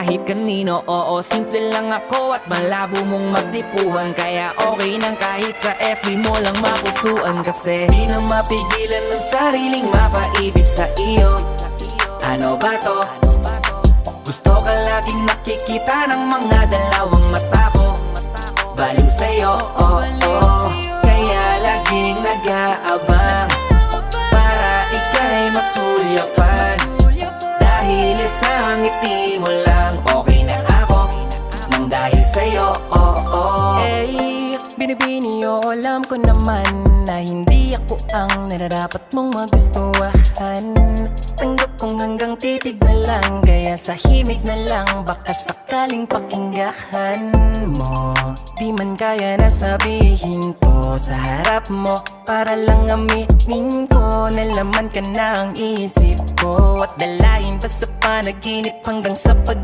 kahit kanino. Oo, simple lang ako at malabo mong magdipuhan, kaya okay nang kahit sa FB mo lang mapusuan. Kasi di na mapigilan ng sariling mapaibig sa iyo. Ano ba to? Gusto ka laging nakikita ng mga dalawang mata ko. Baliw sa'yo, oh, oh. Kaya laging nag-aabang para ika'y masulyapan. Dahil isang ngiti mo lang, okay na ako nang dahil sa'yo, oh, oh. Hey, binibini o alam ko naman na hindi ako ang nararapat mong magustuhan. Tanggap kong hanggang titig na lang, kaya sa himig na lang baka sakaling pakinggan mo. Di man kaya na sabihin ko sa harap mo, para lang aminin ko na laman ka na ang isip ko. At dalahin pa sa panaginip hanggang sa pag